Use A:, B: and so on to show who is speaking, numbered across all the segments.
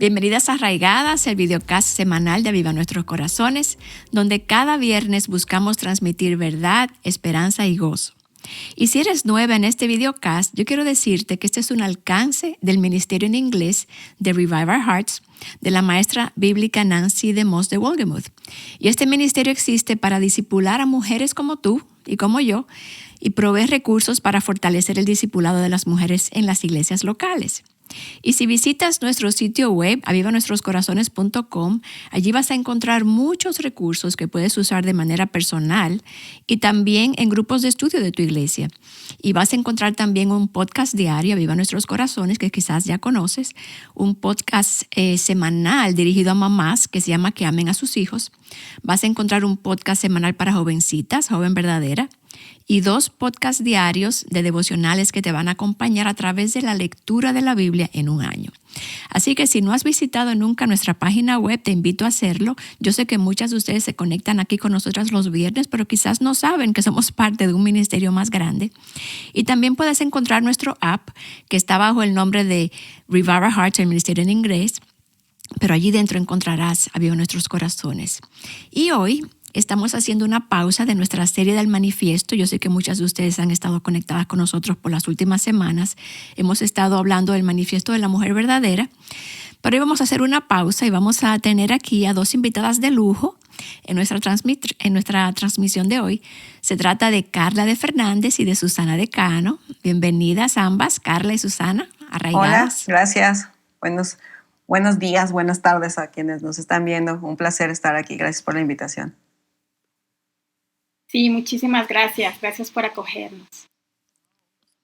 A: Bienvenidas a Arraigadas, el videocast semanal de Aviva Nuestros Corazones, donde cada viernes buscamos transmitir verdad, esperanza y gozo. Y si eres nueva en este videocast, yo quiero decirte que este es un alcance del ministerio en inglés de Revive Our Hearts, de la maestra bíblica Nancy DeMoss de Wolgemuth. Y este ministerio existe para discipular a mujeres como tú y como yo, y provee recursos para fortalecer el discipulado de las mujeres en las iglesias locales. Y si visitas nuestro sitio web, avivanuestroscorazones.com, allí vas a encontrar muchos recursos que puedes usar de manera personal y también en grupos de estudio de tu iglesia. Y vas a encontrar también un podcast diario, Aviva Nuestros Corazones, que quizás ya conoces, un podcast semanal dirigido a mamás que se llama Que amen a sus hijos. Vas a encontrar un podcast semanal para jovencitas, Joven Verdadera, y 2 podcasts diarios de devocionales que te van a acompañar a través de la lectura de la Biblia en un año. Así que si no has visitado nunca nuestra página web, te invito a hacerlo. Yo sé que muchas de ustedes se conectan aquí con nosotras los viernes, pero quizás no saben que somos parte de un ministerio más grande. Y también puedes encontrar nuestro app, que está bajo el nombre de Revive Our Hearts, el ministerio en inglés, pero allí dentro encontrarás Aviva Nuestros Corazones. Y hoy estamos haciendo una pausa de nuestra serie del manifiesto. Yo sé que muchas de ustedes han estado conectadas con nosotros por las últimas semanas. Hemos estado hablando del manifiesto de la mujer verdadera, pero hoy vamos a hacer una pausa y vamos a tener aquí a 2 invitadas de lujo en nuestra transmisión de hoy. Se trata de Carla de Fernández y de Susana de Cano. Bienvenidas ambas, Carla y Susana, arraigadas.
B: Hola, gracias. Buenos días, buenas tardes a quienes nos están viendo. Un placer estar aquí. Gracias por la invitación.
C: Sí, muchísimas gracias. Gracias por acogernos.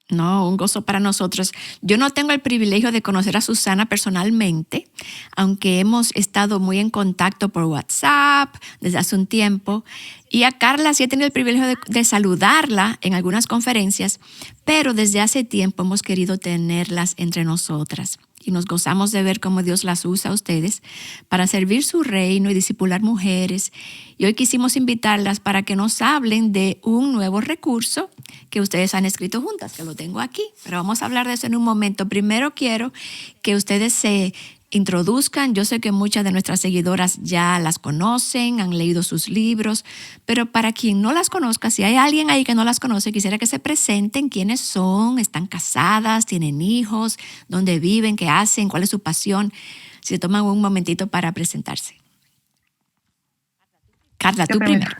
A: No, un gozo para nosotros. Yo no tengo el privilegio de conocer a Susana personalmente, aunque hemos estado muy en contacto por WhatsApp desde hace un tiempo. Y a Carla sí he tenido el privilegio de saludarla en algunas conferencias, pero desde hace tiempo hemos querido tenerlas entre nosotras. Y nos gozamos de ver cómo Dios las usa a ustedes para servir su reino y discipular mujeres. Y hoy quisimos invitarlas para que nos hablen de un nuevo recurso que ustedes han escrito juntas, que lo tengo aquí, pero vamos a hablar de eso en un momento. Primero quiero que ustedes se introduzcan. Yo sé que muchas de nuestras seguidoras ya las conocen, han leído sus libros, pero para quien no las conozca, si hay alguien ahí que no las conoce, quisiera que se presenten quiénes son, están casadas, tienen hijos, dónde viven, qué hacen, cuál es su pasión. Si se toman un momentito para presentarse. Carla, tú primero.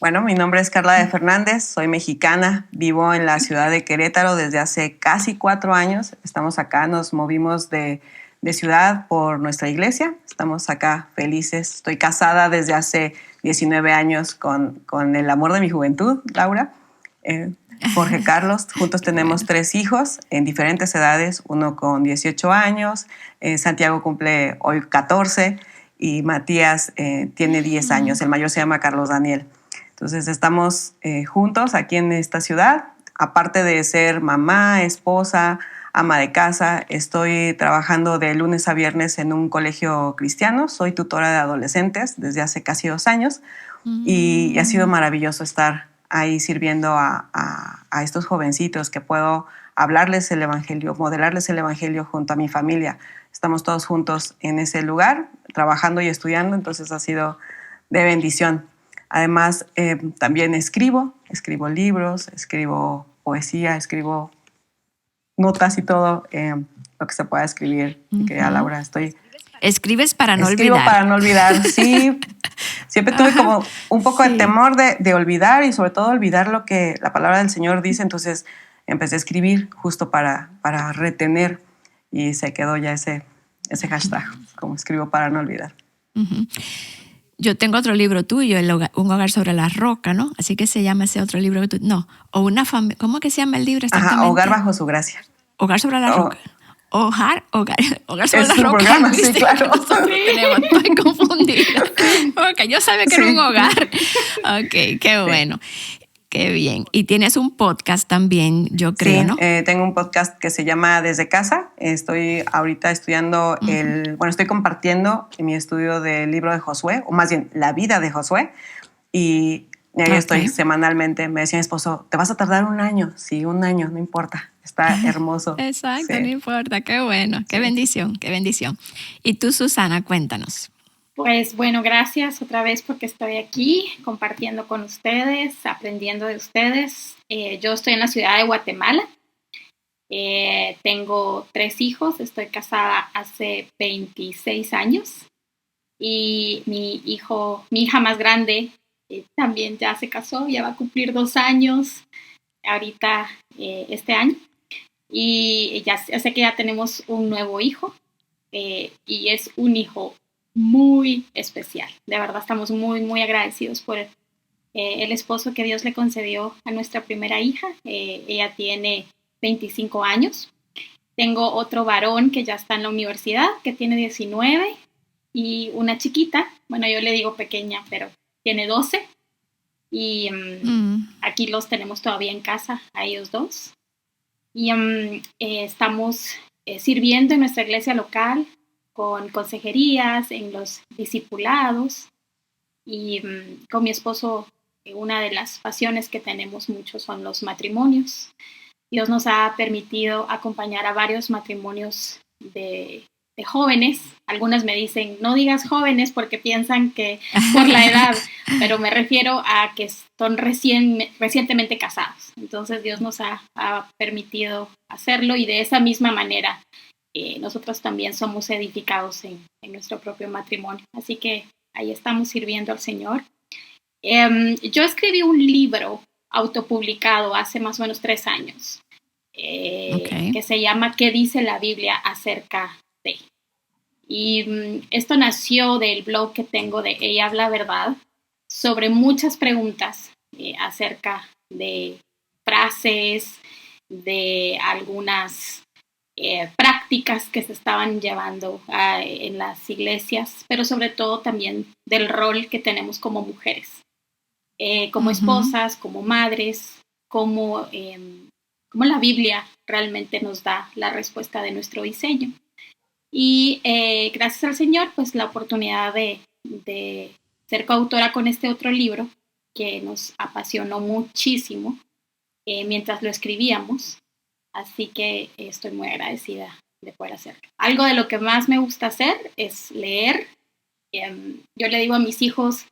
B: Bueno, mi nombre es Carla de Fernández, soy mexicana, vivo en la ciudad de Querétaro desde hace casi 4 años. Estamos acá, nos movimos de ciudad por nuestra iglesia, estamos acá felices. Estoy casada desde hace 19 años con el amor de mi juventud, Laura, Jorge Carlos. Juntos tenemos 3 hijos en diferentes edades, uno con 18 años, Santiago cumple hoy 14 y Matías tiene 10 años, el mayor se llama Carlos Daniel. Entonces estamos juntos aquí en esta ciudad. Aparte de ser mamá, esposa, ama de casa, estoy trabajando de lunes a viernes en un colegio cristiano. Soy tutora de adolescentes desde hace casi 2 años y ha sido maravilloso estar ahí sirviendo a estos jovencitos que puedo hablarles el evangelio, modelarles el evangelio junto a mi familia. Estamos todos juntos en ese lugar, trabajando y estudiando, entonces ha sido de bendición. Además, también escribo libros, escribo poesía, escribo notas y todo lo que se pueda escribir. Mi querida Laura,
A: Escribes para no olvidar.
B: Escribo para no olvidar, sí. Siempre tuve como un poco de temor de olvidar y sobre todo olvidar lo que la palabra del Señor dice. Entonces empecé a escribir justo para retener y se quedó ya ese hashtag, como escribo para no olvidar.
A: Yo tengo otro libro tuyo, Un hogar sobre la roca, ¿no? Así que se llama ese otro libro que tú... No, o una familia... ¿Cómo que se llama el libro exactamente?
B: Ajá, Hogar bajo su gracia.
A: Hogar sobre la roca. Hogar sobre la roca.
B: Programa, sí, claro.
A: Estoy confundida. Okay, yo sabía que era un hogar. Ok, qué bueno. Qué bien. Y tienes un podcast también, yo creo,
B: sí,
A: ¿no?
B: Tengo un podcast que se llama Desde Casa. Estoy ahorita estudiando estoy compartiendo mi estudio del libro de Josué, o más bien la vida de Josué. Y Y ahí estoy semanalmente. Me decía mi esposo, ¿te vas a tardar un año? Sí, un año, no importa. Está hermoso.
A: Exacto,
B: Sí.
A: no importa. Qué bueno, qué bendición, qué bendición. Y tú, Susana, cuéntanos.
C: Pues bueno, gracias otra vez porque estoy aquí compartiendo con ustedes, aprendiendo de ustedes. Yo estoy en la ciudad de Guatemala. Tengo 3 hijos, estoy casada hace 26 años y mi hija más grande también ya se casó, ya va a cumplir 2 años ahorita este año y ya sé que ya tenemos un nuevo hijo y es un hijo muy especial. De verdad estamos muy, muy agradecidos por el esposo que Dios le concedió a nuestra primera hija. Ella tiene 25 años. Tengo otro varón que ya está en la universidad, que tiene 19, y una chiquita, bueno, yo le digo pequeña, pero tiene 12. Y aquí los tenemos todavía en casa, a ellos dos. Y estamos sirviendo en nuestra iglesia local con consejerías, en los discipulados. Y con mi esposo, una de las pasiones que tenemos mucho son los matrimonios. Dios nos ha permitido acompañar a varios matrimonios de jóvenes. Algunas me dicen, no digas jóvenes porque piensan que por la edad, pero me refiero a que son recientemente casados. Entonces Dios nos ha permitido hacerlo y de esa misma manera nosotros también somos edificados en nuestro propio matrimonio. Así que ahí estamos sirviendo al Señor. Yo escribí un libro autopublicado hace más o menos 3 años que se llama ¿Qué dice la Biblia acerca de? Y esto nació del blog que tengo de Ella Habla Verdad sobre muchas preguntas acerca de frases, de algunas prácticas que se estaban llevando en las iglesias, pero sobre todo también del rol que tenemos como mujeres, como esposas, como madres, como la Biblia realmente nos da la respuesta de nuestro diseño. Y gracias al Señor, pues la oportunidad de ser coautora con este otro libro que nos apasionó muchísimo mientras lo escribíamos. Así que estoy muy agradecida de poder hacerlo. Algo de lo que más me gusta hacer es leer. Yo le digo a mis hijos,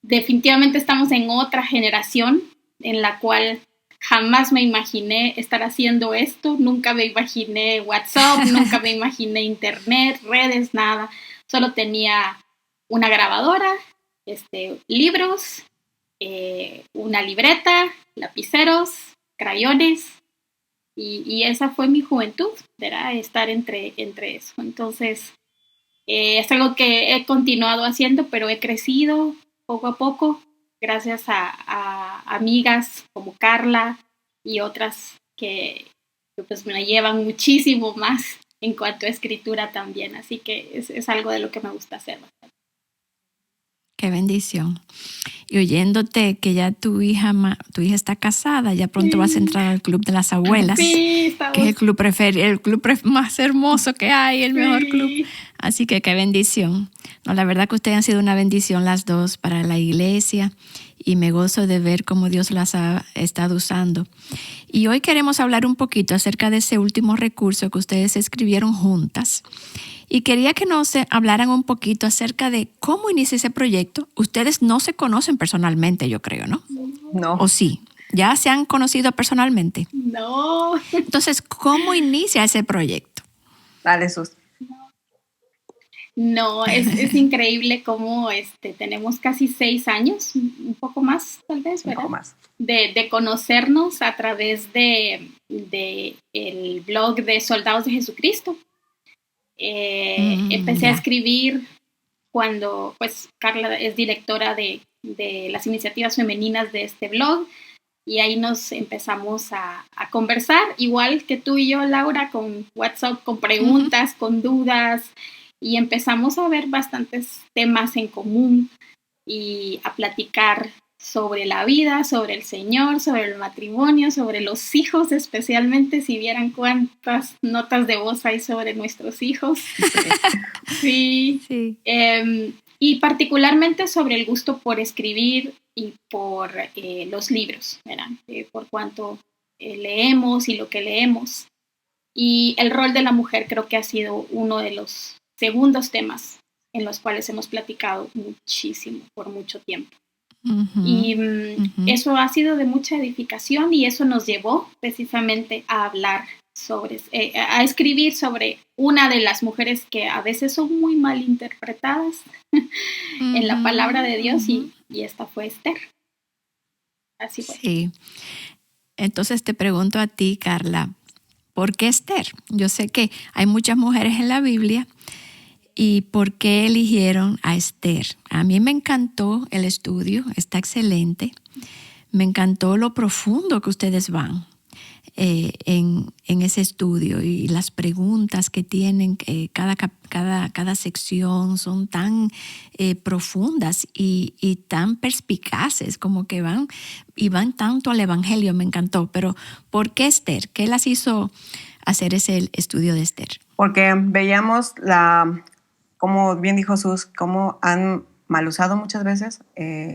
C: definitivamente estamos en otra generación en la cual jamás me imaginé estar haciendo esto. Nunca me imaginé WhatsApp, nunca me imaginé internet, redes, nada. Solo tenía una grabadora, libros, una libreta, lapiceros, crayones. Y esa fue mi juventud, era estar entre eso. Entonces, es algo que he continuado haciendo, pero he crecido poco a poco, gracias a amigas como Carla y otras que pues me llevan muchísimo más en cuanto a escritura también. Así que es algo de lo que me gusta hacer bastante.
A: Qué bendición. Y oyéndote que ya tu hija está casada, ya pronto vas a entrar al club de las abuelas,
C: sí, estamos...
A: que es el club más hermoso que hay, el mejor club. Así que qué bendición. No, la verdad que ustedes han sido una bendición las dos para la iglesia y me gozo de ver cómo Dios las ha estado usando. Y hoy queremos hablar un poquito acerca de ese último recurso que ustedes escribieron juntas. Y quería que nos hablaran un poquito acerca de cómo inicia ese proyecto. Ustedes no se conocen personalmente, yo creo, ¿no?
B: No.
A: ¿O sí? ¿Ya se han conocido personalmente?
C: No.
A: Entonces, ¿cómo inicia ese proyecto?
B: Dale, Sus.
C: No, es increíble cómo tenemos casi 6 años, un poco más tal vez, ¿verdad?
B: Un poco más.
C: De conocernos a través de el blog de Soldados de Jesucristo. Empecé a escribir cuando pues Carla es directora de las iniciativas femeninas de este blog y ahí nos empezamos a conversar, igual que tú y yo, Laura, con WhatsApp, con preguntas, con dudas, y empezamos a ver bastantes temas en común y a platicar sobre la vida, sobre el Señor, sobre el matrimonio, sobre los hijos, especialmente si vieran cuántas notas de voz hay sobre nuestros hijos. Sí. Y particularmente sobre el gusto por escribir y por los libros, ¿verdad? Por cuánto leemos y lo que leemos. Y el rol de la mujer creo que ha sido uno de los segundos temas en los cuales hemos platicado muchísimo por mucho tiempo. Y eso ha sido de mucha edificación y eso nos llevó precisamente a hablar sobre, a escribir sobre una de las mujeres que a veces son muy mal interpretadas en la palabra de Dios y esta fue Esther. Así fue.
A: Sí. Entonces te pregunto a ti, Carla, ¿por qué Esther? Yo sé que hay muchas mujeres en la Biblia. ¿Y por qué eligieron a Esther? A mí me encantó el estudio, está excelente. Me encantó lo profundo que ustedes van en ese estudio y las preguntas que tienen. Cada sección son tan profundas y tan perspicaces, como que van tanto al Evangelio. Me encantó. Pero ¿por qué Esther? ¿Qué las hizo hacer ese estudio de Esther?
B: Porque veíamos como bien dijo Sus, cómo han mal usado muchas veces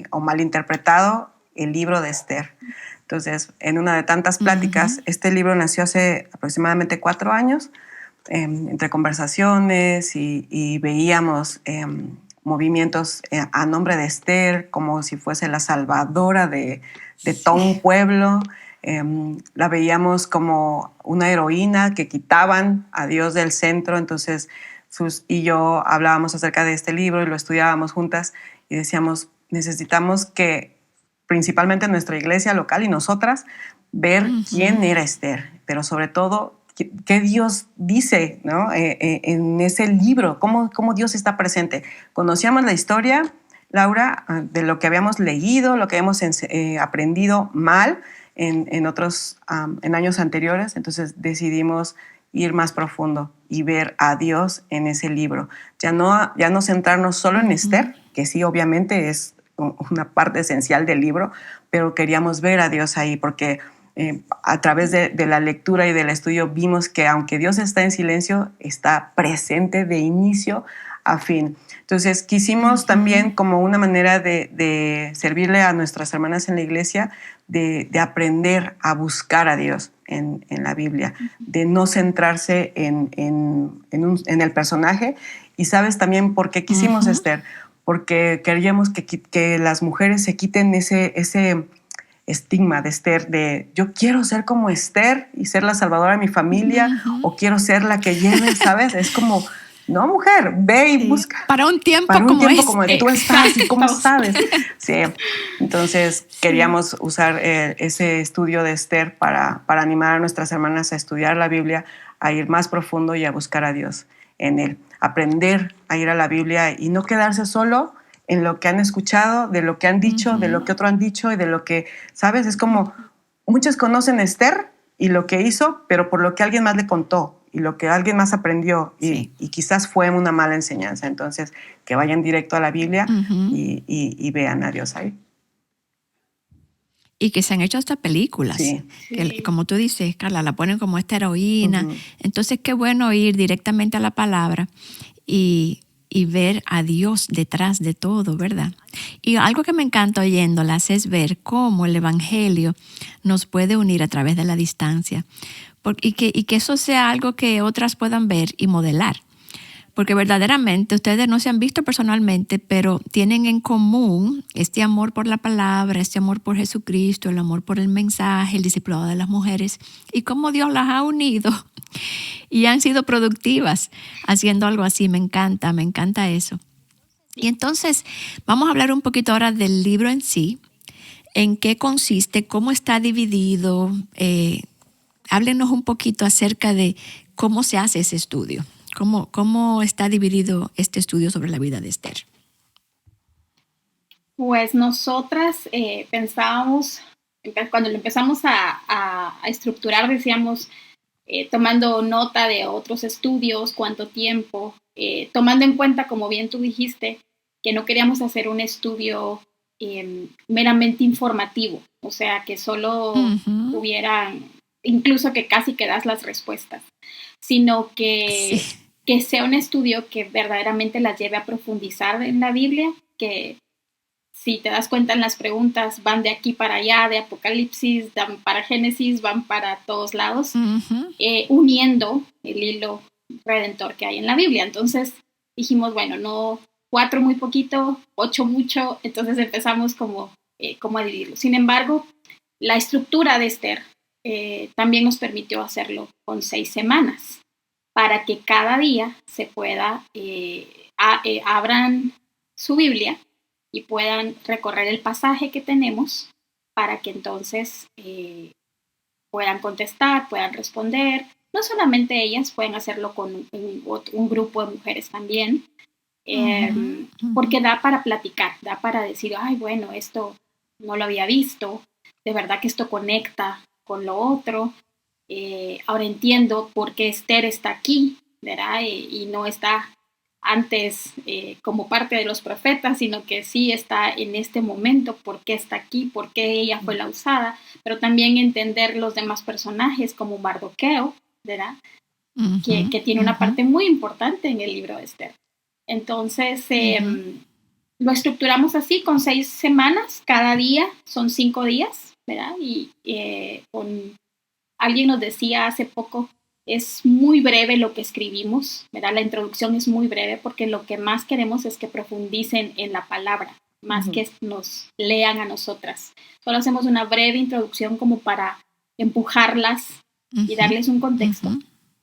B: o malinterpretado el libro de Esther. Entonces, en una de tantas pláticas, este libro nació hace aproximadamente 4 años, entre conversaciones y veíamos movimientos a nombre de Esther, como si fuese la salvadora de todo un pueblo. La veíamos como una heroína que quitaban a Dios del centro. Entonces, Sus y yo hablábamos acerca de este libro y lo estudiábamos juntas y decíamos, necesitamos que principalmente nuestra iglesia local y nosotras ver quién era Esther, pero sobre todo qué Dios dice, ¿no? En ese libro, cómo Dios está presente. Conocíamos la historia, Laura, de lo que habíamos leído, lo que habíamos aprendido mal en otros en años anteriores, entonces decidimos ir más profundo y ver a Dios en ese libro. Ya no centrarnos solo en Esther, que sí, obviamente es una parte esencial del libro, pero queríamos ver a Dios ahí porque a través de la lectura y del estudio vimos que aunque Dios está en silencio, está presente de inicio a fin. Entonces quisimos también como una manera de servirle a nuestras hermanas en la iglesia, de aprender a buscar a Dios en la Biblia, de no centrarse en el personaje. Y sabes también por qué quisimos, Esther, porque queríamos que las mujeres se quiten ese estigma de Esther, de yo quiero ser como Esther y ser la salvadora de mi familia, o quiero ser la que lleve, ¿sabes? Es como, no, mujer, ve y busca.
A: Para un tiempo
B: como tú estás y cómo sabes. Sí, entonces queríamos usar ese estudio de Esther para animar a nuestras hermanas a estudiar la Biblia, a ir más profundo y a buscar a Dios en él. Aprender a ir a la Biblia y no quedarse solo en lo que han escuchado, de lo que han dicho, de lo que otros han dicho y de lo que, ¿sabes? Es como, muchos conocen a Esther y lo que hizo, pero por lo que alguien más le contó y lo que alguien más aprendió y quizás fue una mala enseñanza. Entonces, que vayan directo a la Biblia y vean a Dios ahí.
A: Y que se han hecho hasta películas.
B: Sí.
A: Que, como tú dices, Carla, la ponen como esta heroína. Entonces, qué bueno ir directamente a la palabra y ver a Dios detrás de todo, ¿verdad? Y algo que me encanta oyéndolas es ver cómo el Evangelio nos puede unir a través de la distancia. Y que eso sea algo que otras puedan ver y modelar. Porque verdaderamente ustedes no se han visto personalmente, pero tienen en común este amor por la palabra, este amor por Jesucristo, el amor por el mensaje, el discipulado de las mujeres y cómo Dios las ha unido y han sido productivas haciendo algo así. Me encanta eso. Y entonces vamos a hablar un poquito ahora del libro en sí, en qué consiste, cómo está dividido. Háblenos un poquito acerca de cómo se hace ese estudio. ¿Cómo está dividido este estudio sobre la vida de Esther?
C: Pues nosotras pensábamos, cuando lo empezamos a estructurar, decíamos, tomando nota de otros estudios, cuánto tiempo, tomando en cuenta, como bien tú dijiste, que no queríamos hacer un estudio meramente informativo, o sea, que solo hubieran, incluso que casi que das las respuestas, sino que sea un estudio que verdaderamente las lleve a profundizar en la Biblia, que si te das cuenta en las preguntas, van de aquí para allá, de Apocalipsis, van para Génesis, van para todos lados, uniendo el hilo redentor que hay en la Biblia. Entonces dijimos, bueno, no, 4 muy poquito, 8 mucho, entonces empezamos como a dividirlo. Sin embargo, la estructura de Esther también nos permitió hacerlo con 6 semanas, para que cada día se pueda, abran su Biblia y puedan recorrer el pasaje que tenemos para que entonces puedan contestar, puedan responder. No solamente ellas, pueden hacerlo con un grupo de mujeres también, porque da para platicar, da para decir, ay, bueno, esto no lo había visto, de verdad que esto conecta con lo otro. Ahora entiendo por qué Esther está aquí, ¿verdad? Y no está antes como parte de los profetas, sino que sí está en este momento, por qué está aquí, por qué ella fue la usada, pero también entender los demás personajes como Mardoqueo, ¿verdad? Que tiene una parte muy importante en el libro de Esther. Entonces, lo estructuramos así, con 6 semanas, cada día son 5 días, ¿verdad? Y alguien nos decía hace poco, es muy breve lo que escribimos, ¿verdad? La introducción es muy breve porque lo que más queremos es que profundicen en la palabra, más que nos lean a nosotras. Solo hacemos una breve introducción como para empujarlas y darles un contexto.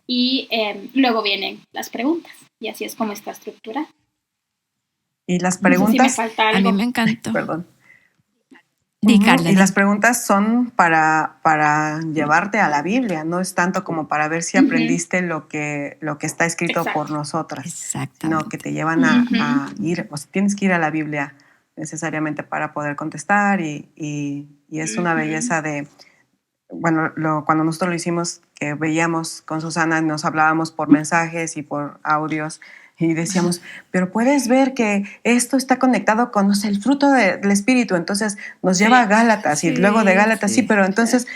C: Y luego vienen las preguntas. Y así es como está estructurada.
B: Y las preguntas...
C: No sé si me falta algo.
A: A mí me encantó.
B: Perdón.
A: Carla,
B: y las preguntas son para llevarte a la Biblia, no es tanto como para ver si aprendiste lo que está escrito por nosotras, sino que te llevan a ir, o sea, tienes que ir a la Biblia necesariamente para poder contestar y es una belleza de, bueno, cuando nosotros lo hicimos, que veíamos con Susana, nos hablábamos por mensajes y por audios, y decíamos, pero puedes ver que esto está conectado con, no sé, el fruto del Espíritu. Entonces nos lleva a Gálatas y luego de Gálatas, pero entonces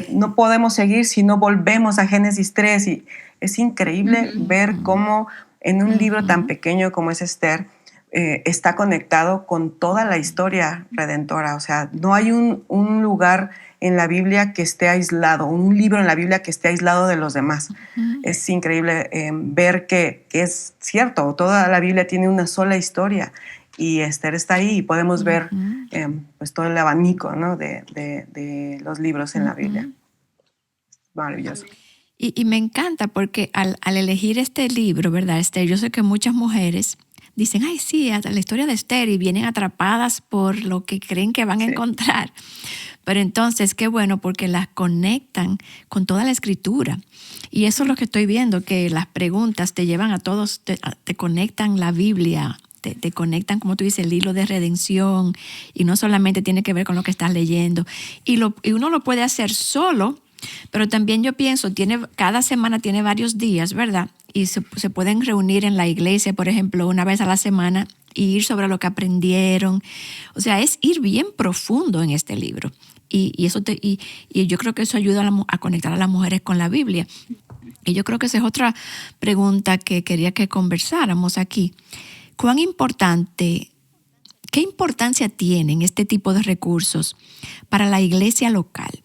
B: no podemos seguir si no volvemos a Génesis 3. Y es increíble ver cómo en un libro tan pequeño como es Esther, está conectado con toda la historia redentora. O sea, no hay un lugar en la Biblia que esté aislado, un libro en la Biblia que esté aislado de los demás. Es increíble ver que es cierto, toda la Biblia tiene una sola historia y Esther está ahí y podemos ver pues todo el abanico, ¿no? de los libros en la Biblia. Maravilloso.
A: Y me encanta porque al elegir este libro, ¿verdad, Esther? Yo sé que muchas mujeres dicen, ay, sí, hasta la historia de Esther, y vienen atrapadas por lo que creen que van a encontrar. Pero entonces, qué bueno, porque las conectan con toda la escritura. Y eso es lo que estoy viendo, que las preguntas te llevan a todos, te conectan la Biblia, te conectan, como tú dices, el hilo de redención, y no solamente tiene que ver con lo que estás leyendo. Y uno lo puede hacer solo, pero también yo pienso, cada semana tiene varios días, ¿verdad? Y se pueden reunir en la iglesia, por ejemplo, una vez a la semana y ir sobre lo que aprendieron. O sea, es ir bien profundo en este libro. Y yo creo que eso ayuda a conectar a las mujeres con la Biblia. Y yo creo que esa es otra pregunta que quería que conversáramos aquí. ¿Qué importancia tienen este tipo de recursos para la iglesia local?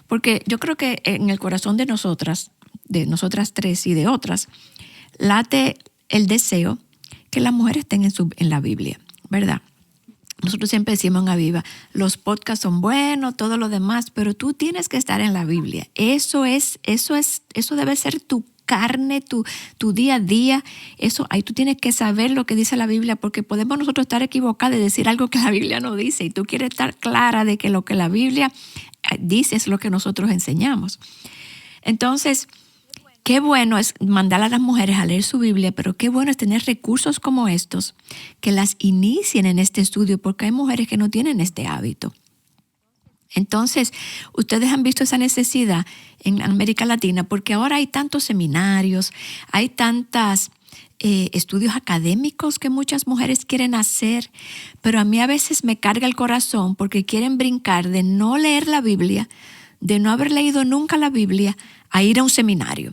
A: Porque yo creo que en el corazón de nosotras tres y de otras, late el deseo que las mujeres estén en la Biblia, ¿verdad? Nosotros siempre decimos en Aviva, los podcasts son buenos, todo lo demás, pero tú tienes que estar en la Biblia. Eso debe ser tu carne, tu día a día. Ahí tú tienes que saber lo que dice la Biblia, porque podemos nosotros estar equivocados y decir algo que la Biblia no dice, y tú quieres estar clara de que lo que la Biblia dice es lo que nosotros enseñamos. Entonces, qué bueno es mandar a las mujeres a leer su Biblia, pero qué bueno es tener recursos como estos que las inicien en este estudio, porque hay mujeres que no tienen este hábito. Entonces, ustedes han visto esa necesidad en América Latina, porque ahora hay tantos seminarios, hay tantos estudios académicos que muchas mujeres quieren hacer, pero a mí a veces me carga el corazón porque quieren brincar de no leer la Biblia, de no haber leído nunca la Biblia, a ir a un seminario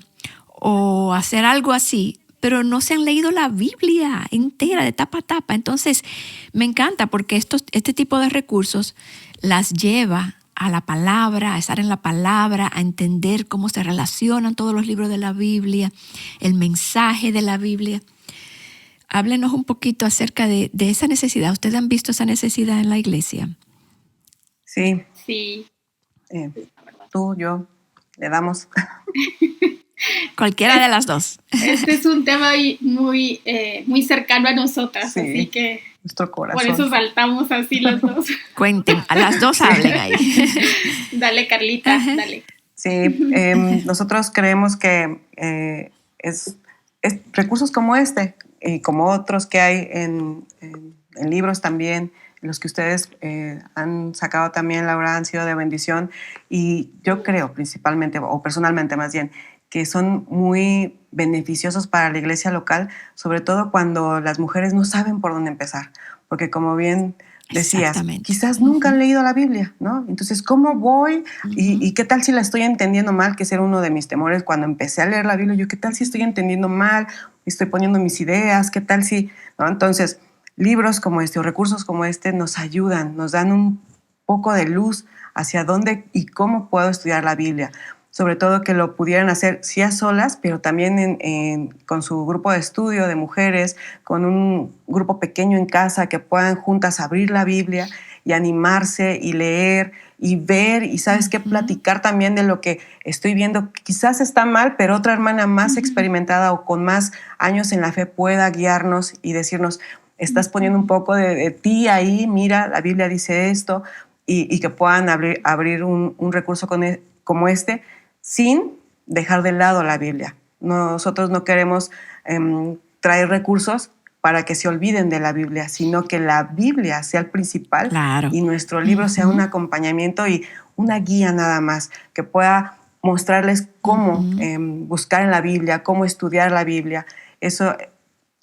A: o hacer algo así pero no se han leído la Biblia entera, de tapa a tapa. Entonces, me encanta porque este tipo de recursos las lleva a la palabra, a estar en la palabra, a entender cómo se relacionan todos los libros de la Biblia, el mensaje de la Biblia. Háblenos un poquito acerca de esa necesidad. ¿Ustedes han visto esa necesidad en la iglesia?
B: Sí.
C: Sí.
B: Tú, yo, le damos.
A: Cualquiera de las dos.
C: Este es un tema muy cercano a nosotras, sí, así que
B: nuestro corazón.
C: Por eso saltamos así las dos.
A: Cuenten, a las dos hablen ahí.
C: Dale, Carlita, dale.
B: Sí, nosotros creemos que es recursos como este y como otros que hay en libros también, los que ustedes han sacado también, Laura, han sido de bendición. Y yo creo principalmente, o personalmente más bien, que son muy beneficiosos para la iglesia local, sobre todo cuando las mujeres no saben por dónde empezar. Porque como bien decías, quizás nunca han leído la Biblia, ¿no? Entonces, ¿cómo voy? ¿Y qué tal si la estoy entendiendo mal? Que ese era uno de mis temores cuando empecé a leer la Biblia. Yo, ¿qué tal si estoy entendiendo mal? Estoy poniendo mis ideas, ¿qué tal si...? ¿No? Entonces, libros como este o recursos como este nos ayudan, nos dan un poco de luz hacia dónde y cómo puedo estudiar la Biblia. Sobre todo que lo pudieran hacer sí a solas, pero también con su grupo de estudio de mujeres, con un grupo pequeño en casa, que puedan juntas abrir la Biblia y animarse y leer y ver y, ¿sabes qué? Platicar también de lo que estoy viendo. Quizás está mal, pero otra hermana más experimentada o con más años en la fe pueda guiarnos y decirnos, estás poniendo un poco de ti ahí, mira, la Biblia dice esto, y que puedan abrir un recurso como este, sin dejar de lado la Biblia. Nosotros no queremos traer recursos para que se olviden de la Biblia, sino que la Biblia sea el principal, claro, y nuestro libro sea un acompañamiento y una guía nada más, que pueda mostrarles cómo buscar en la Biblia, cómo estudiar la Biblia. Eso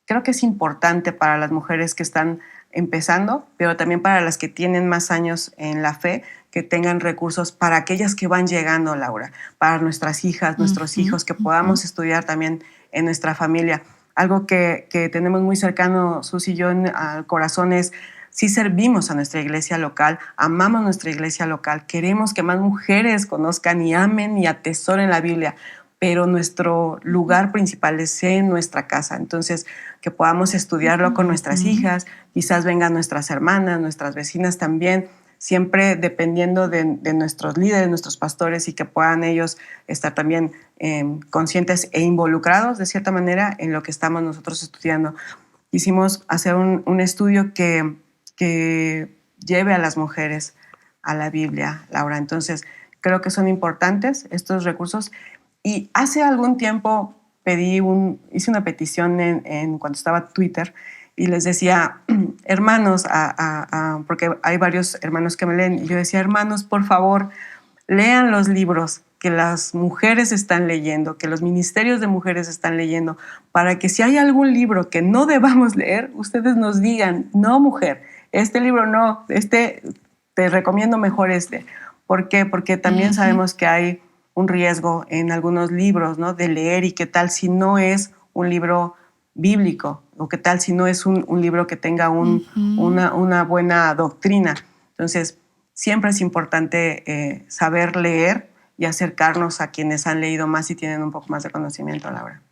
B: creo que es importante para las mujeres que están empezando, pero también para las que tienen más años en la fe, que tengan recursos para aquellas que van llegando, Laura, para nuestras hijas, nuestros hijos, que podamos estudiar también en nuestra familia. Algo que tenemos muy cercano, Susi y yo, al corazón es, sí servimos a nuestra iglesia local, amamos nuestra iglesia local, queremos que más mujeres conozcan y amen y atesoren la Biblia, pero nuestro lugar principal es en nuestra casa. Entonces, que podamos estudiarlo con nuestras hijas, quizás vengan nuestras hermanas, nuestras vecinas también, siempre dependiendo de nuestros líderes, nuestros pastores, y que puedan ellos estar también conscientes e involucrados de cierta manera en lo que estamos nosotros estudiando. Quisimos hacer un estudio que lleve a las mujeres a la Biblia, Laura. Entonces, creo que son importantes estos recursos. Y hace algún tiempo hice una petición cuando estaba Twitter, y les decía, hermanos, porque hay varios hermanos que me leen, y yo decía, hermanos, por favor, lean los libros que las mujeres están leyendo, que los ministerios de mujeres están leyendo, para que si hay algún libro que no debamos leer, ustedes nos digan, no, mujer, este libro no, te recomiendo mejor este. ¿Por qué? Porque también sabemos que hay un riesgo en algunos libros, ¿no? De leer, y qué tal si no es un libro bíblico, o qué tal si no es un libro que tenga una buena doctrina. Entonces, siempre es importante saber leer y acercarnos a quienes han leído más y tienen un poco más de conocimiento, Laura.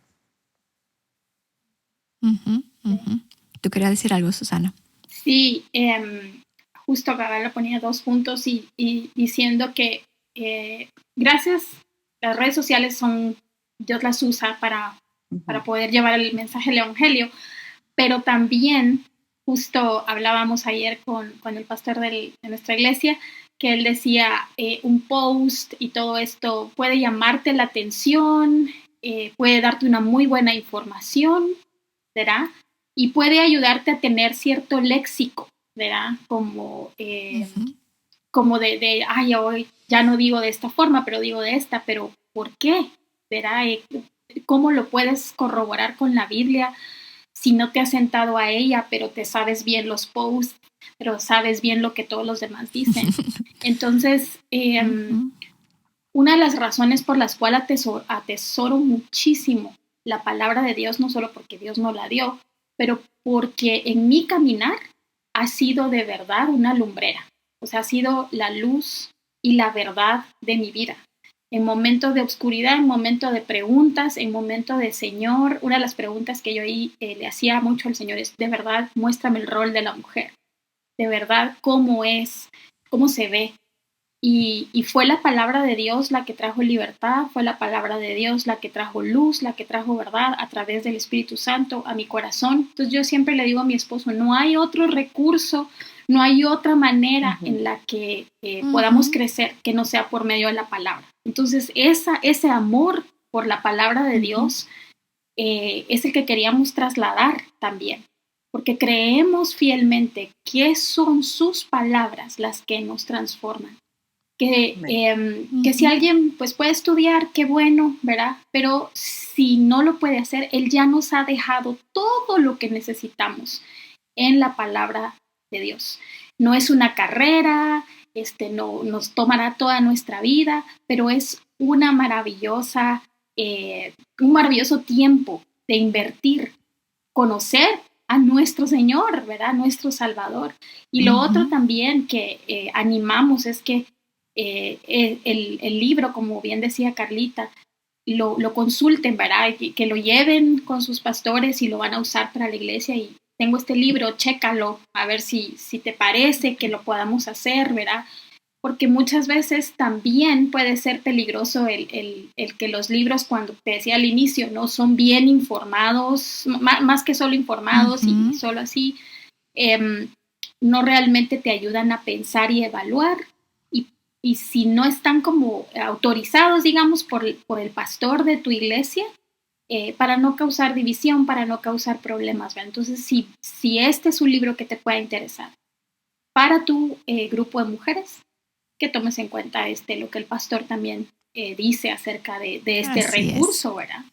A: ¿Tú querías decir algo, Susana?
C: Sí, justo acá le ponía 2 puntos y diciendo que gracias, las redes sociales Dios las usa para poder llevar el mensaje del Evangelio, pero también, justo hablábamos ayer con el pastor de nuestra iglesia, que él decía, un post y todo esto puede llamarte la atención, puede darte una muy buena información, ¿verdad? Y puede ayudarte a tener cierto léxico, ¿verdad? Como de ay, hoy ya no digo de esta forma, pero digo de esta, pero ¿por qué? ¿Verdad? ¿Cómo lo puedes corroborar con la Biblia si no te has sentado a ella, pero te sabes bien los posts, pero sabes bien lo que todos los demás dicen? Entonces, una de las razones por las cuales atesoro muchísimo la palabra de Dios, no solo porque Dios nos la dio, pero porque en mi caminar ha sido de verdad una lumbrera. O sea, ha sido la luz y la verdad de mi vida. En momentos de oscuridad, en momentos de preguntas, en momentos de Señor, una de las preguntas que yo le hacía mucho al Señor es, de verdad, muéstrame el rol de la mujer. De verdad, cómo es, cómo se ve. Y fue la palabra de Dios la que trajo libertad, fue la palabra de Dios la que trajo luz, la que trajo verdad a través del Espíritu Santo a mi corazón. Entonces yo siempre le digo a mi esposo, no hay otro recurso, no hay otra manera en la que podamos crecer que no sea por medio de la palabra. Entonces ese amor por la palabra de Dios es el que queríamos trasladar también, porque creemos fielmente que son sus palabras las que nos transforman. Que si alguien pues puede estudiar, qué bueno, ¿verdad? Pero si no lo puede hacer, Él ya nos ha dejado todo lo que necesitamos en la palabra de Dios. No es una carrera, no nos tomará toda nuestra vida, pero es un maravilloso tiempo de invertir, conocer a nuestro Señor, ¿verdad? Nuestro Salvador. Y lo otro también que animamos es que el libro, como bien decía Carlita, lo consulten, ¿verdad? Que lo lleven con sus pastores y lo van a usar para la iglesia. Y tengo este libro, chécalo, a ver si te parece que lo podamos hacer, ¿verdad? Porque muchas veces también puede ser peligroso el que los libros, cuando te decía al inicio, no son bien informados, más que solo informados y solo así, no realmente te ayudan a pensar y evaluar. Y si no están como autorizados, digamos, por el pastor de tu iglesia, para no causar división, para no causar problemas, ¿verdad? Entonces, si este es un libro que te pueda interesar para tu grupo de mujeres, que tomes en cuenta lo que el pastor también dice acerca de este recurso, ¿verdad?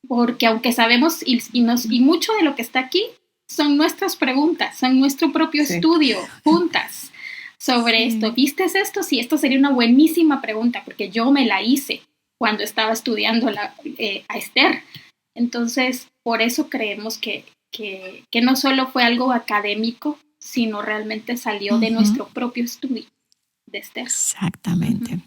C: Porque aunque sabemos y mucho de lo que está aquí son nuestras preguntas, son nuestro propio estudio juntas sobre esto. ¿Viste esto? Sí, esto sería una buenísima pregunta porque yo me la hice cuando estaba estudiando a Esther. Entonces, por eso creemos que no solo fue algo académico, sino realmente salió de nuestro propio estudio de Esther.
A: Exactamente.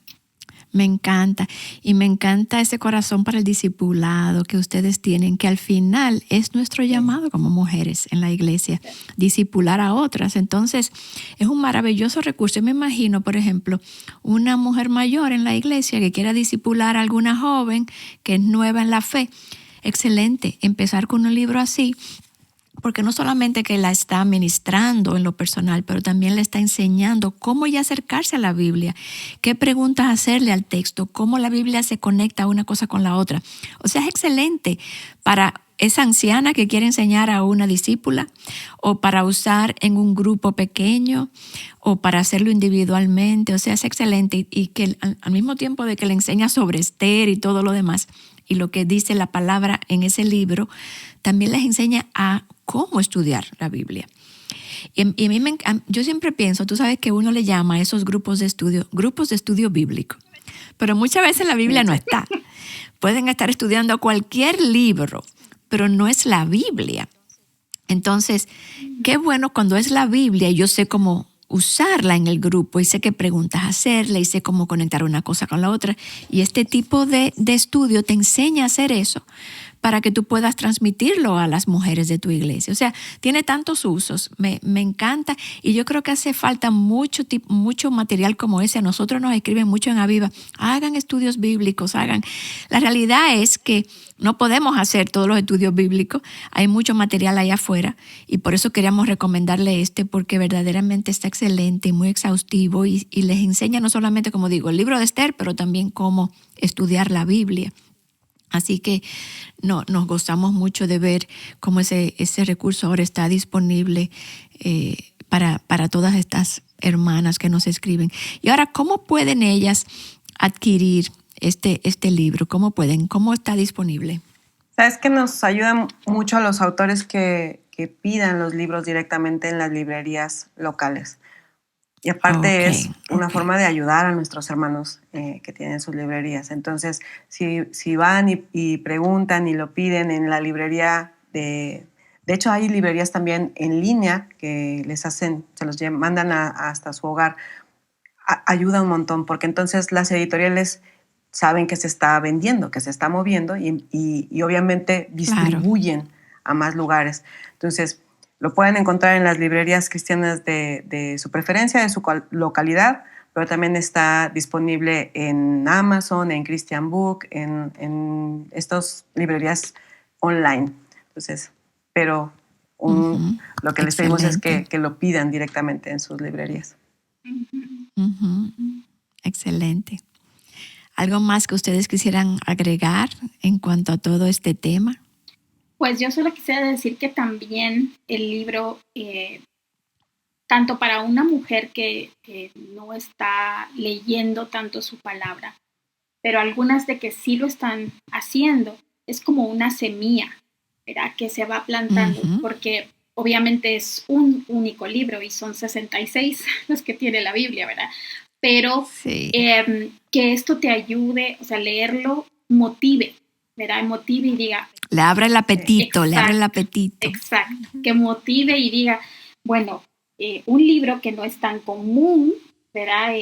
A: Me encanta. Y me encanta ese corazón para el discipulado que ustedes tienen, que al final es nuestro llamado como mujeres en la iglesia, discipular a otras. Entonces, es un maravilloso recurso. Yo me imagino, por ejemplo, una mujer mayor en la iglesia que quiera discipular a alguna joven que es nueva en la fe. Excelente, empezar con un libro así, porque no solamente que la está ministrando en lo personal, pero también le está enseñando cómo ya acercarse a la Biblia, qué preguntas hacerle al texto, cómo la Biblia se conecta una cosa con la otra. O sea, es excelente para esa anciana que quiere enseñar a una discípula, o para usar en un grupo pequeño, o para hacerlo individualmente. O sea, es excelente y que al mismo tiempo de que le enseña sobre Esther y todo lo demás, y lo que dice la palabra en ese libro, también les enseña a cómo estudiar la Biblia. Y a mí yo siempre pienso, tú sabes que uno le llama a esos grupos de estudio bíblico, pero muchas veces la Biblia no está. Pueden estar estudiando cualquier libro, pero no es la Biblia. Entonces, qué bueno cuando es la Biblia y yo sé cómo usarla en el grupo y sé qué preguntas hacerle y sé cómo conectar una cosa con la otra. Y este tipo de estudio te enseña a hacer eso para que tú puedas transmitirlo a las mujeres de tu iglesia. O sea, tiene tantos usos, me encanta, y yo creo que hace falta mucho material como ese. A nosotros nos escriben mucho en Aviva, hagan estudios bíblicos, hagan. La realidad es que no podemos hacer todos los estudios bíblicos, hay mucho material allá afuera, y por eso queríamos recomendarle porque verdaderamente está excelente y muy exhaustivo, y les enseña no solamente, como digo, el libro de Esther, pero también cómo estudiar la Biblia. Así que nos gozamos mucho de ver cómo ese recurso ahora está disponible para todas estas hermanas que nos escriben. Y ahora, ¿cómo pueden ellas adquirir este libro? ¿Cómo está disponible?
B: Sabes que nos ayudan mucho a los autores que pidan los libros directamente en las librerías locales. Y aparte es una
A: Ok.
B: forma de ayudar a nuestros hermanos que tienen sus librerías. Entonces, si van y preguntan y lo piden en la librería de hecho, hay librerías también en línea que les hacen, se los mandan hasta su hogar. Ayuda un montón, porque entonces las editoriales saben que se está vendiendo, que se está moviendo y obviamente
A: Claro.
B: distribuyen a más lugares. Entonces, lo pueden encontrar en las librerías cristianas de su preferencia, de su localidad, pero también está disponible en Amazon, en Christian Book, en estas librerías online. Entonces, pero
A: Ujú.
B: lo que les pedimos es
A: Excelente.
B: que lo pidan directamente en sus librerías.
A: Ujú. Excelente. ¿Algo más que ustedes quisieran agregar en cuanto a todo este tema?
C: Pues yo solo quisiera decir que también el libro, tanto para una mujer que no está leyendo tanto su palabra, pero algunas de que sí lo están haciendo, es como una semilla, ¿verdad? Que se va plantando,
A: Ujú.
C: porque obviamente es un único libro y son 66 los que tiene la Biblia, ¿verdad? Pero
A: Sí.
C: que esto te ayude, o sea, leerlo motive, ¿verdad? Motive y diga,
A: Le abre el apetito, le abre el
C: exacto,
A: apetito.
C: exacto, que motive y diga, bueno, un libro que no es tan común, ¿verdad?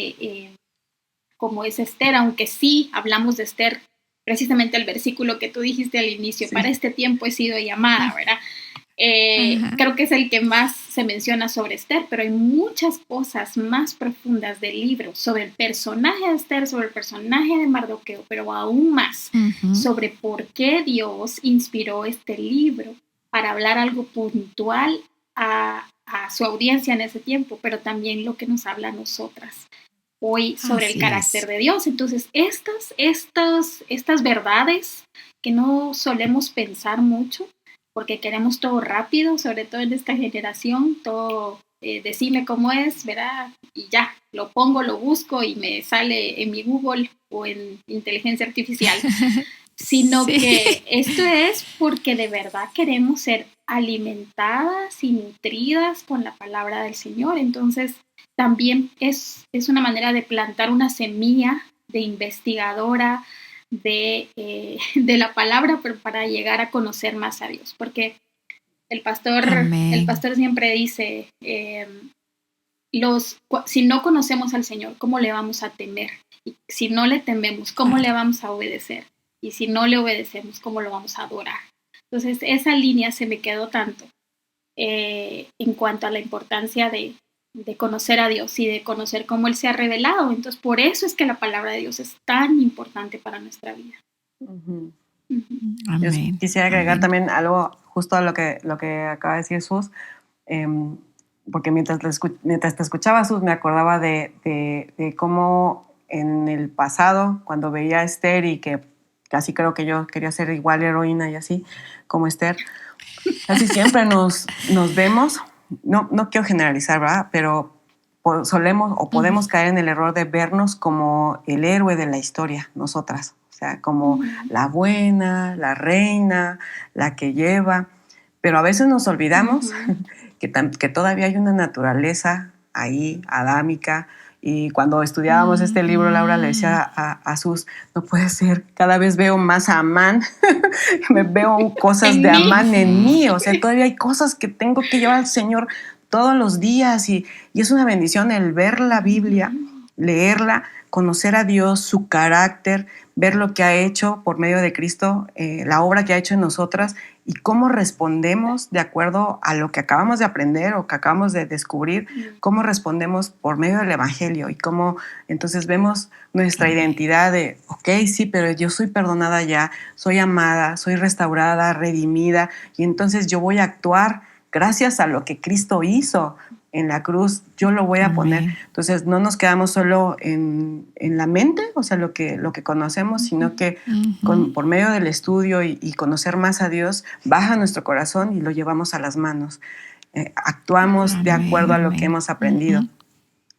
C: Como es Esther, aunque sí hablamos de Esther, precisamente el versículo que tú dijiste al inicio,
B: Sí.
C: para este tiempo he sido llamada, ¿verdad?
A: Ajá.
C: Creo que es el que más se menciona sobre Esther, pero hay muchas cosas más profundas del libro sobre el personaje de Esther, sobre el personaje de Mardoqueo, pero aún más
A: Ujú.
C: sobre por qué Dios inspiró este libro para hablar algo puntual a su audiencia en ese tiempo, pero también lo que nos habla a nosotras hoy sobre el
A: Así
C: carácter
A: es.
C: de Dios. Entonces, estas verdades que no solemos pensar mucho, porque queremos todo rápido, sobre todo en esta generación, todo decime cómo es, ¿verdad? Y ya, lo pongo, lo busco y me sale en mi Google o en inteligencia artificial, sino
A: Sí.
C: que esto es porque de verdad queremos ser alimentadas y nutridas con la palabra del Señor. Entonces, también es una manera de plantar una semilla de investigadora de la palabra, pero para llegar a conocer más a Dios. Porque el
A: Amén.
C: pastor siempre dice, si no conocemos al Señor, ¿cómo le vamos a temer? Y si no le tememos, ¿cómo le
A: Claro.
C: vamos a obedecer? Y si no le obedecemos, ¿cómo lo vamos a adorar? Entonces, esa línea se me quedó tanto en cuanto a la importancia de conocer a Dios y de conocer cómo Él se ha revelado. Entonces, por eso es que la palabra de Dios es tan importante para nuestra vida.
B: Uh-huh.
C: Uh-huh.
B: Yo
A: Amén.
B: quisiera agregar
A: Amén.
B: también algo justo a lo que acaba de decir Sus, porque mientras te escuchaba, Sus, me acordaba de cómo en el pasado, cuando veía a Esther y que casi creo que yo quería ser igual heroína y así como Esther, casi siempre nos vemos, no quiero generalizar, ¿verdad? Pero solemos o
A: Ujú.
B: podemos caer en el error de vernos como el héroe de la historia, nosotras. O sea, como
C: Uh-huh.
B: la buena, la reina, la que lleva. Pero a veces nos olvidamos
C: Uh-huh.
B: que todavía hay una naturaleza ahí, adámica. Y cuando estudiábamos este libro, Laura le
A: Ujú.
B: decía a Sus, no puede ser, cada vez veo más a Amán, me veo cosas de
C: En mí.
B: Amán en
A: Ujú.
B: mí, o sea, todavía hay cosas que tengo que llevar al Señor todos los días y es una bendición el ver la Biblia,
C: Uh-huh.
B: leerla, conocer a Dios, su carácter, ver lo que ha hecho por medio de Cristo, la obra que ha hecho en nosotras y cómo respondemos de acuerdo a lo que acabamos de aprender o que acabamos de descubrir, cómo respondemos por medio del Evangelio y cómo entonces vemos nuestra
A: Amén.
B: identidad de, ok, sí, pero yo soy perdonada ya, soy amada, soy restaurada, redimida y entonces yo voy a actuar gracias a lo que Cristo hizo en la cruz, yo lo voy a poner.
A: Amén.
B: Entonces no nos quedamos solo en la mente, o sea, lo que conocemos, sino que
A: Ujú.
B: por medio del estudio y conocer más a Dios, baja nuestro corazón y lo llevamos a las manos. Actuamos de
A: Amén.
B: acuerdo a lo que
A: Amén.
B: hemos aprendido.
A: Ujú.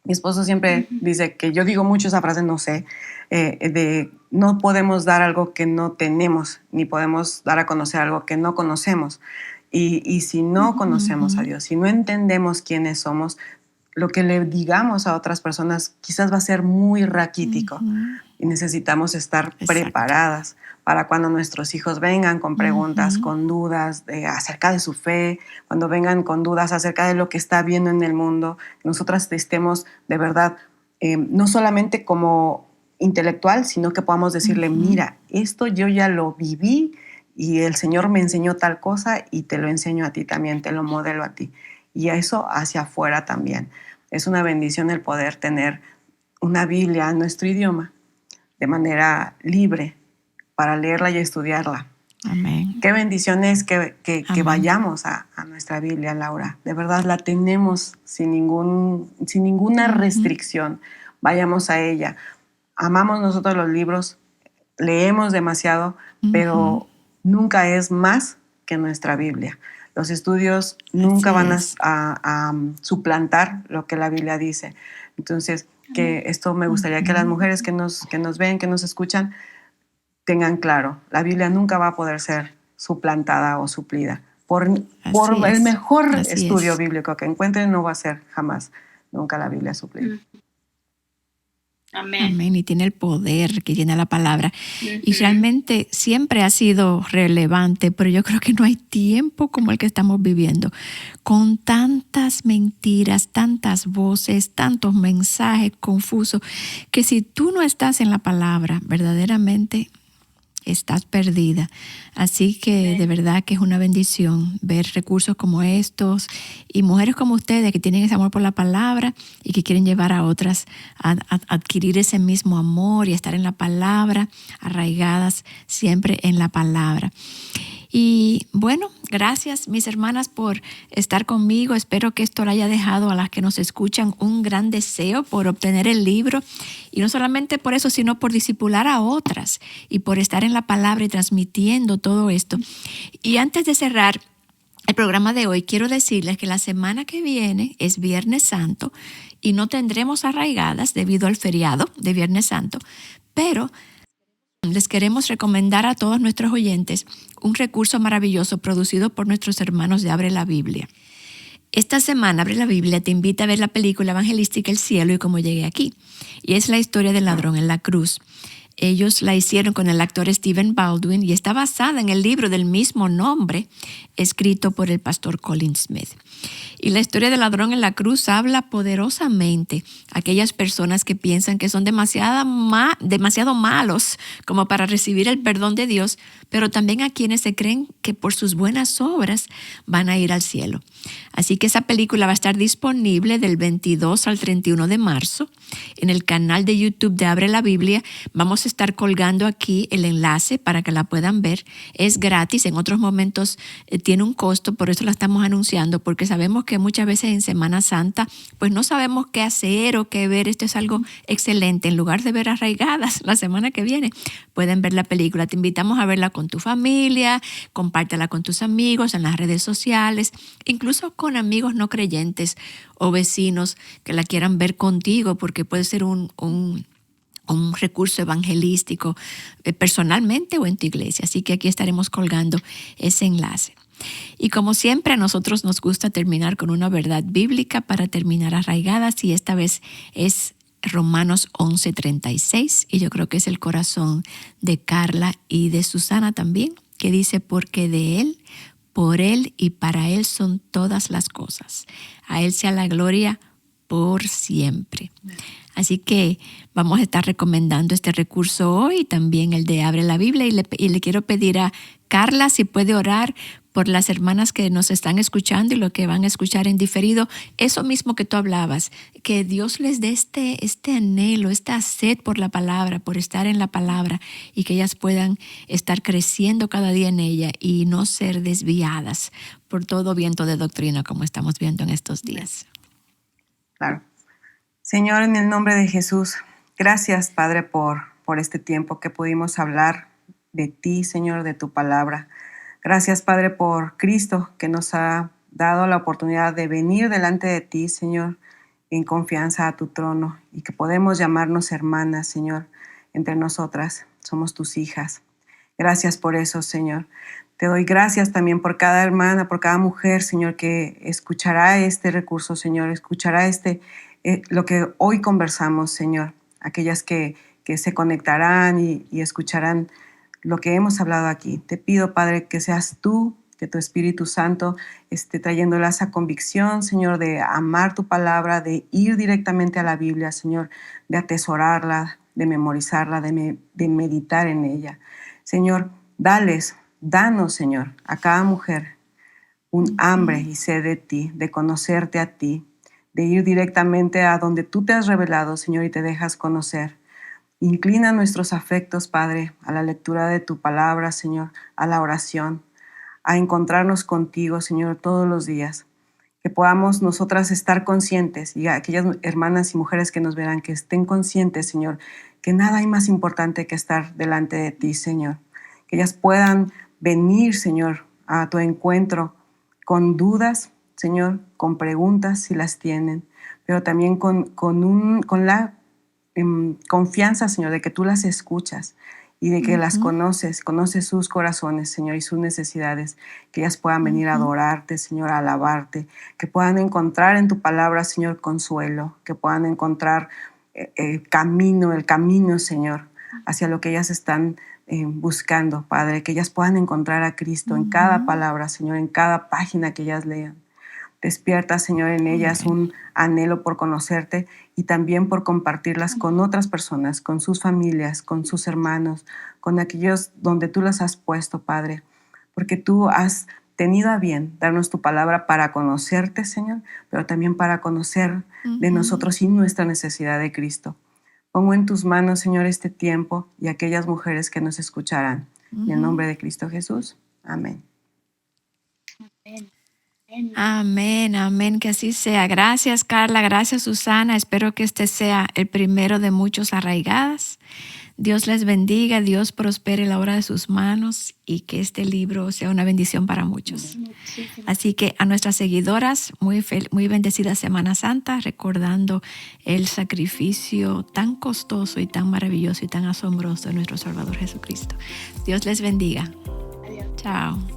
B: Mi esposo siempre
C: Uh-huh.
B: dice que yo digo mucho esa frase, no sé, de no podemos dar algo que no tenemos, ni podemos dar a conocer algo que no conocemos. Y si no conocemos a
A: Ujú.
B: Dios, si no entendemos quiénes somos, lo que le digamos a otras personas quizás va a ser muy raquítico. Y necesitamos estar preparadas para cuando nuestros hijos vengan con preguntas, con dudas acerca de su fe, cuando vengan con dudas acerca de lo que está viendo en el mundo, nosotras estemos de verdad, no solamente como intelectual, sino que podamos decirle, mira, esto yo ya lo viví y el Señor me enseñó tal cosa y te lo enseño a ti también, te lo modelo a ti. Y eso hacia afuera también. Es una bendición el poder tener una Biblia en nuestro idioma de manera libre para leerla y estudiarla.
A: Amén.
B: Qué bendición es que vayamos a nuestra Biblia, Laura. De verdad la tenemos sin ninguna restricción. Vayamos a ella. Amamos nosotros los libros, leemos demasiado, pero nunca es más que nuestra Biblia. Los estudios nunca van a suplantar lo que la Biblia dice. Entonces, que esto me gustaría que las mujeres que nos ven, que nos escuchan, tengan claro, la Biblia nunca va a poder ser suplantada o suplida. Por el mejor estudio bíblico que encuentren, no va a ser jamás, nunca la Biblia suplida.
C: Amén.
A: Amén. Y tiene el poder que tiene la palabra. Y realmente siempre ha sido relevante, pero yo creo que no hay tiempo como el que estamos viviendo, con tantas mentiras, tantas voces, tantos mensajes confusos, que si tú no estás en la palabra, verdaderamente estás perdida. Así que de verdad que es una bendición ver recursos como estos y mujeres como ustedes que tienen ese amor por la palabra y que quieren llevar a otras a adquirir ese mismo amor y estar en la palabra, arraigadas siempre en la palabra. Y bueno, gracias mis hermanas por estar conmigo. Espero que esto le haya dejado a las que nos escuchan un gran deseo por obtener el libro. Y no solamente por eso, sino por discipular a otras y por estar en la palabra y transmitiendo todo esto. Y antes de cerrar el programa de hoy, quiero decirles que la semana que viene es Viernes Santo y no tendremos arraigadas debido al feriado de Viernes Santo, pero les queremos recomendar a todos nuestros oyentes un recurso maravilloso producido por nuestros hermanos de Abre la Biblia. Esta semana Abre la Biblia te invita a ver la película evangelística El Cielo y Cómo Llegué Aquí. Y es la historia del ladrón en la cruz. Ellos la hicieron con el actor Stephen Baldwin y está basada en el libro del mismo nombre, escrito por el pastor Colin Smith. Y la historia del ladrón en la cruz habla poderosamente a aquellas personas que piensan que son demasiado malos como para recibir el perdón de Dios, pero también a quienes se creen que por sus buenas obras van a ir al cielo. Así que esa película va a estar disponible del 22 al 31 de marzo en el canal de YouTube de Abre la Biblia. Vamos a estar colgando aquí el enlace para que la puedan ver. Es gratis, en otros momentos tiene un costo, por eso la estamos anunciando, porque sabemos que muchas veces en Semana Santa pues no sabemos qué hacer o qué ver. Esto es algo excelente. En lugar de ver Arraigadas la semana que viene, pueden ver la película. Te invitamos a verla con tu familia, compártela con tus amigos en las redes sociales, incluso con amigos no creyentes o vecinos que la quieran ver contigo, porque puede ser un recurso evangelístico personalmente o en tu iglesia. Así que aquí estaremos colgando ese enlace. Y como siempre, a nosotros nos gusta terminar con una verdad bíblica para terminar arraigadas, y esta vez es Romanos 11:36, y yo creo que es el corazón de Carla y de Susana también, que dice: porque de Él, por Él y para Él son todas las cosas. A Él sea la gloria por siempre. Así que vamos a estar recomendando este recurso hoy, también el de Abre la Biblia, y le quiero pedir a Carla si puede orar por las hermanas que nos están escuchando y lo que van a escuchar en diferido. Eso mismo que tú hablabas, que Dios les dé este anhelo, esta sed por la palabra, por estar en la palabra, y que ellas puedan estar creciendo cada día en ella y no ser desviadas por todo viento de doctrina como estamos viendo en estos días.
B: Claro. Señor, en el nombre de Jesús, gracias, Padre, por este tiempo que pudimos hablar de ti, Señor, de tu palabra. Gracias, Padre, por Cristo, que nos ha dado la oportunidad de venir delante de ti, Señor, en confianza a tu trono, y que podemos llamarnos hermanas, Señor, entre nosotras. Somos tus hijas. Gracias por eso, Señor. Te doy gracias también por cada hermana, por cada mujer, Señor, que escuchará este recurso, Señor, escuchará lo que hoy conversamos, Señor. Aquellas que se conectarán y escucharán lo que hemos hablado aquí. Te pido, Padre, que seas tú, que tu Espíritu Santo esté trayéndole esa convicción, Señor, de amar tu palabra, de ir directamente a la Biblia, Señor, de atesorarla, de memorizarla, de meditar en ella. Señor, danos, Señor, a cada mujer un hambre y sed de ti, de conocerte a ti, de ir directamente a donde tú te has revelado, Señor, y te dejas conocer. Inclina nuestros afectos, Padre, a la lectura de tu palabra, Señor, a la oración, a encontrarnos contigo, Señor, todos los días. Que podamos nosotras estar conscientes, y a aquellas hermanas y mujeres que nos verán, que estén conscientes, Señor, que nada hay más importante que estar delante de ti, Señor. Que ellas puedan venir, Señor, a tu encuentro con dudas, Señor, con preguntas si las tienen, pero también con la confianza, Señor, de que tú las escuchas y de que las conoces sus corazones, Señor, y sus necesidades, que ellas puedan venir a adorarte, Señor, a alabarte, que puedan encontrar en tu palabra, Señor, consuelo, que puedan encontrar el camino, Señor, hacia lo que ellas están buscando, Padre, que ellas puedan encontrar a Cristo en cada palabra, Señor, en cada página que ellas lean. Despierta, Señor, en ellas un anhelo por conocerte y también por compartirlas con otras personas, con sus familias, con sus hermanos, con aquellos donde tú las has puesto, Padre, porque tú has tenido a bien darnos tu palabra para conocerte, Señor, pero también para conocer de nosotros y nuestra necesidad de Cristo. Pongo en tus manos, Señor, este tiempo y aquellas mujeres que nos escucharán. En el nombre de Cristo Jesús. Amén.
C: Amén.
A: Amén, amén, que así sea. Gracias, Carla, gracias, Susana. Espero que este sea el primero de muchos arraigadas. Dios les bendiga, Dios prospere la obra de sus manos y que este libro sea una bendición para muchos. Así que a nuestras seguidoras, muy bendecida Semana Santa, recordando el sacrificio tan costoso y tan maravilloso y tan asombroso de nuestro Salvador Jesucristo. Dios les bendiga.
C: Adiós.
A: Chao.